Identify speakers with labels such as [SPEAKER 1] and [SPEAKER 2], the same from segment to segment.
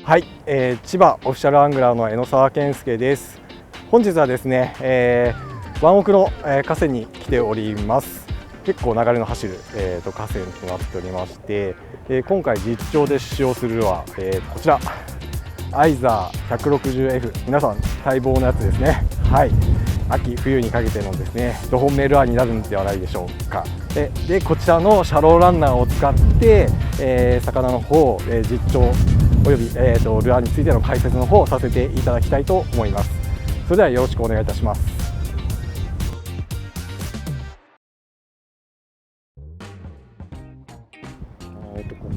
[SPEAKER 1] はい、千葉オフィシャルアングラーの江野沢健介です。本日はですね、湾北の、河川に来ております。結構流れの走る、河川となっておりまして、今回実調で使用するのは、こちらアイザー 160F、 皆さん待望のやつですね。はい、秋冬にかけてのですねド本命ルアーになるんではないでしょうか。でこちらのシャローランナーを使って、魚の方、実調および、ルアーについての解説の方をさせていただきたいと思います。それではよろしくお願いいたします。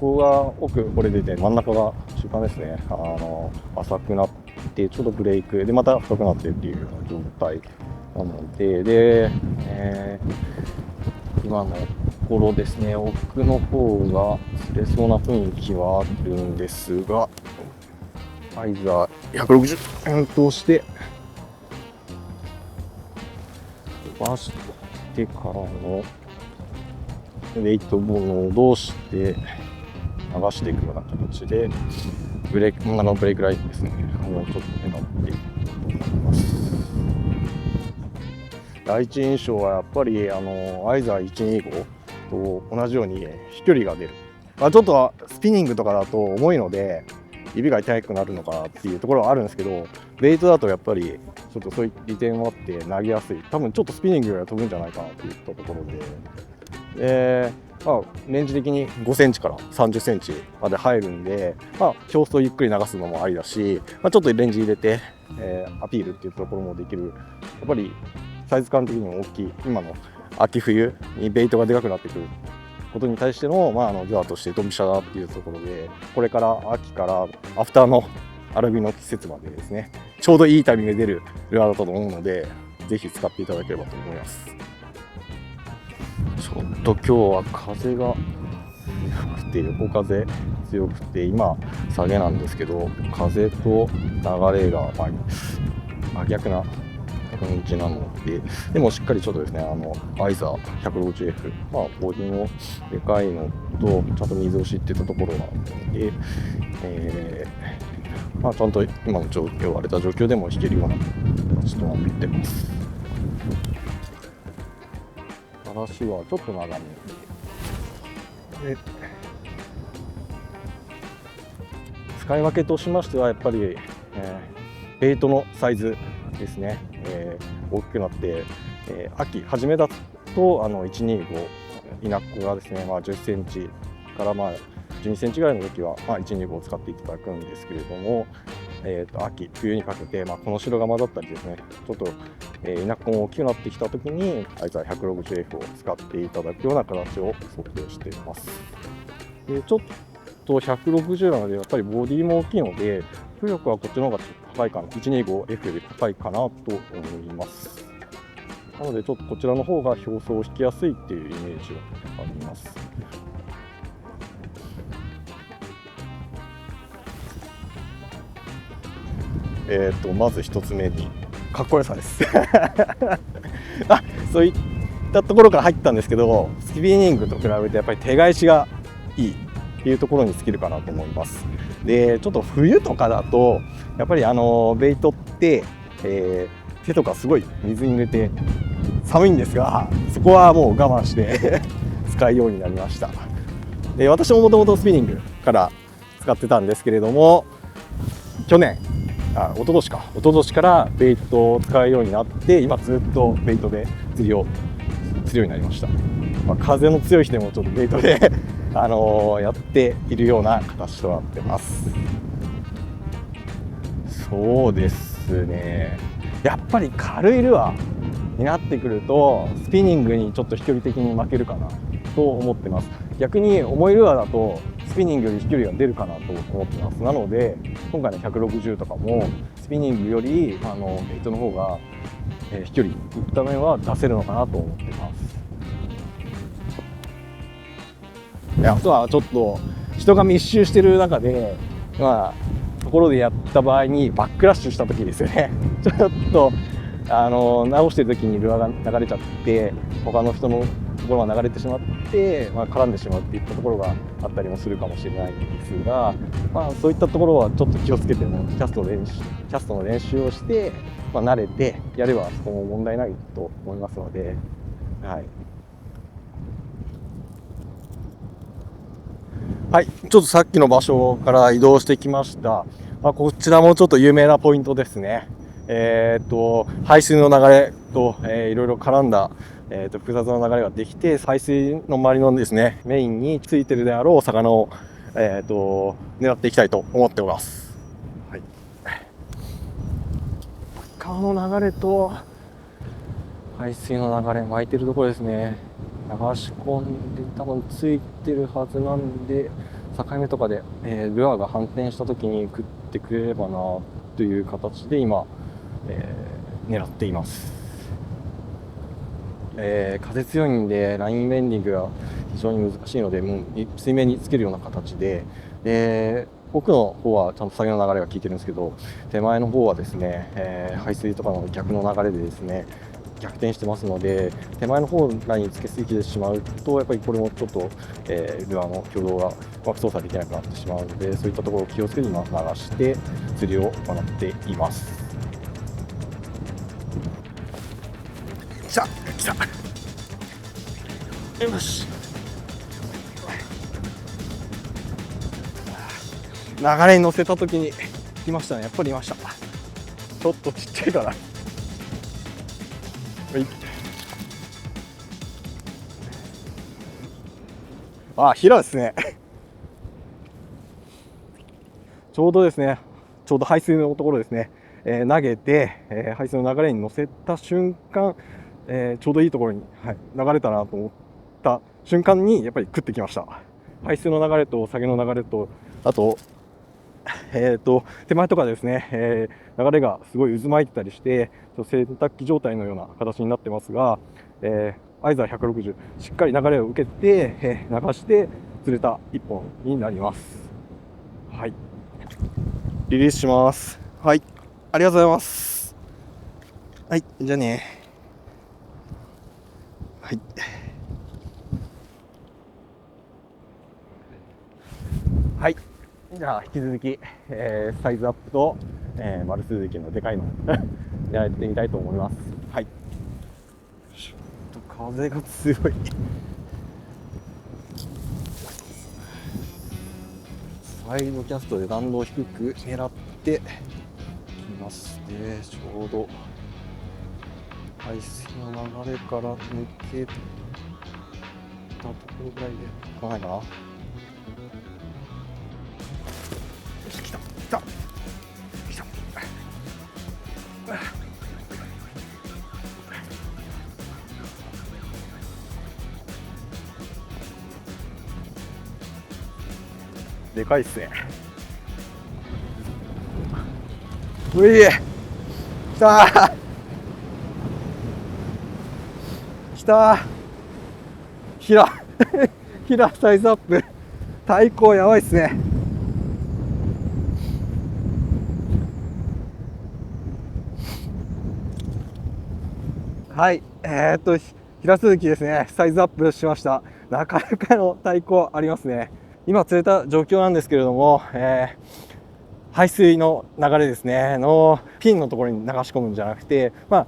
[SPEAKER 1] ここが奥これ出て、真ん中が中間ですね。浅くなってちょっとブレイクでまた深くなってっていうような状態なので、今のところですね、奥の方が釣れそうな雰囲気はあるんですが、アイザー160として飛ばしてからのウェイトボールを戻して流していくような形でブレイクラインですね、ちょっと狙っていくと思います。第一印象はやっぱりアイザー125と同じように飛距離が出る、ちょっとスピニングとかだと重いので指が痛くなるのかなっていうところはあるんですけど、ベイトだとやっぱりちょっとそういう利点もあって投げやすい、多分ちょっとスピニングよりは飛ぶんじゃないかなといったところで、レンジ的に5センチから30センチまで入るんで、表層ゆっくり流すのもありだし、ちょっとレンジ入れて、アピールっていうところもできる。やっぱりサイズ感的にも大きい、今の秋冬にベイトがでかくなってくることに対しての、ルアーとして飛び車だっていうところで、これから秋からアフターのアラビの季節までですね、ちょうどいいタイミングで出るルアーだと思うので、ぜひ使っていただければと思います。ちょっと今日は風が吹くて、横風強くて、今下げなんですけど、風と流れが真逆な感じなので、でもしっかりちょっとですね、アイザー 150F、ボディもでかいのとちゃんと水押しっていったところがあるので、ちゃんと今の状況、荒れた状況でも弾けるような形となってます。話はちょっと長めで、使い分けとしましてはやっぱり、ベイトのサイズですね、大きくなって、秋初めだと125稲っ子がですね、10センチから12センチぐらいの時は125を使っていただくんですけれども、秋冬にかけて、この白が混ざったりですね、ちょっと稲っ子も大きくなってきた時にアイザー 160F を使っていただくような形を想定しています。でちょっと160なのでやっぱりボディも大きいので、浮力はこっちの方が高いかな、125F より高いかなと思います。なのでちょっとこちらの方が表層を引きやすいっていうイメージがあります。まず一つ目にかっこよさですそういったところから入ったんですけど、スピニングと比べてやっぱり手返しがいいっていうところに尽きるかなと思います。でちょっと冬とかだとやっぱりベイトって、手とかすごい水に濡れて寒いんですが、そこはもう我慢して使うようになりました。で私ももともとスピニングから使ってたんですけれども、一昨年からベイトを使うようになって、今ずっとベイトで釣るようになりました。風の強い日でもちょっとベイトでやっているような形となってます。そうですね、やっぱり軽いルアーになってくるとスピニングにちょっと飛距離的に負けるかなと思ってます。逆に重いルアーだとスピニングより飛距離が出るかなと思ってます。なので今回の160とかもスピニングよりベイトの方が飛距離いった面は出せるのかなと思ってます。あとはちょっと人が密集してる中で、ところでやった場合にバックラッシュした時ですよねちょっと直してる時にルアーが流れちゃって他の人のころが流れてしまって、絡んでしまうっていったところがあったりもするかもしれないんですが、そういったところはちょっと気をつけてもキャストの練習をして、慣れてやればそこも問題ないと思いますので、はい、ちょっとさっきの場所から移動してきました。こちらもちょっと有名なポイントですね。排水の流れと、いろいろ絡んだ、複雑な流れができて、排水の周りのですね、メインについてるであろう魚を、狙っていきたいと思っております。はい、川の流れと排水の流れ巻いてるところですね。流し込んで多分ついてるはずなんで、境目とかで、ルアーが反転した時に食ってくれればなという形で今、狙っています。風強いんでラインベンディングが非常に難しいので、もう水面につけるような形で、奥の方はちゃんと下げの流れが効いてるんですけど、手前の方はですね、排水とかの逆の流れでですね、逆転してますので、手前の方ラインにつけすぎてしまうと、やっぱりこれもちょっと、ルアーの挙動がうまく操作できなくなってしまうので、そういったところを気をつけて今流して釣りを行っています。来たよし、流れに乗せた時に来ましたね。やっぱりいました。ちょっとちっちゃいかな。平ですね。ちょうどですね、ちょうど排水のところですね、投げて、排水の流れに乗せた瞬間、ちょうどいいところに、流れたなと思った瞬間にやっぱり食ってきました。排水の流れと下げの流れと、あと、手前とかですね、流れがすごい渦巻いてたりして、洗濯機状態のような形になってますが、アイザー160、しっかり流れを受けて、流して釣れた1本になります。はい。リリースします。はい。ありがとうございます。はい。じゃあね。はい。はい。じゃあ引き続き、サイズアップと、丸スズキのでかいのやってみたいと思います。はい。ちょっと風が強い。サイドキャストで弾道低く狙ってきまして、ちょうど排水の流れから抜けたところぐらいで来ないかな。よし、来たでかいっすね。うい、来た平サイズアップ、対抗やばいっすね。はい、平続きですね、サイズアップしました。なかなかの対抗ありますね。今釣れた状況なんですけれども、排水の流れですねのピンのところに流し込むんじゃなくて、流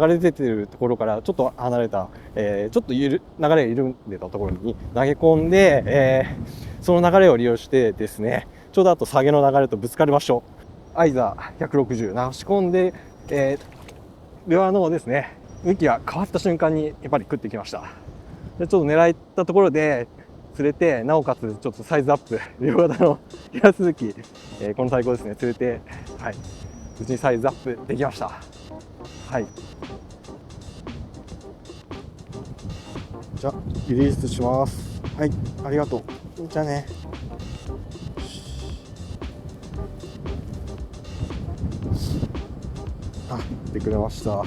[SPEAKER 1] れ出てるところからちょっと離れた、ちょっと流れが緩んでたところに投げ込んで、その流れを利用してですね、ちょうどあと下げの流れとぶつかる場所、アイザー160流し込んで、ルアーのですね向きが変わった瞬間にやっぱり食ってきました。でちょっと狙ったところで釣れて、なおかつちょっとサイズアップ、両型の平続き、この最高ですね、釣れて、はい、無事にサイズアップできました。はい。じゃあリリースします。はい、ありがとう。じゃあね。来てくれました。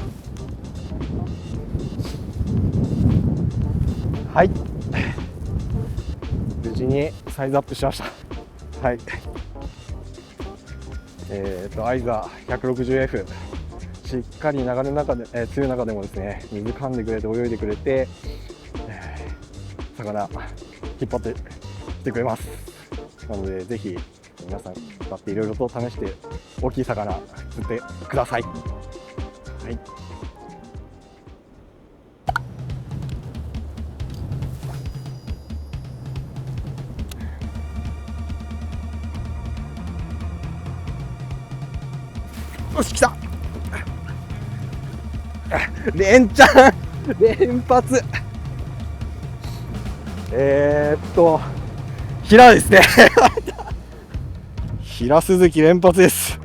[SPEAKER 1] はい。無事にサイズアップしました。はい。アイザー 160F、 しっかり流れの中で、強い中でもですね、水噛んでくれて泳いでくれて、魚引っ張ってきてくれます。なのでぜひ皆さん使っていろいろと試して大きい魚釣ってください。はい。よし、来た。連チャン連発。ヒラですね。ヒラスズキ連発です。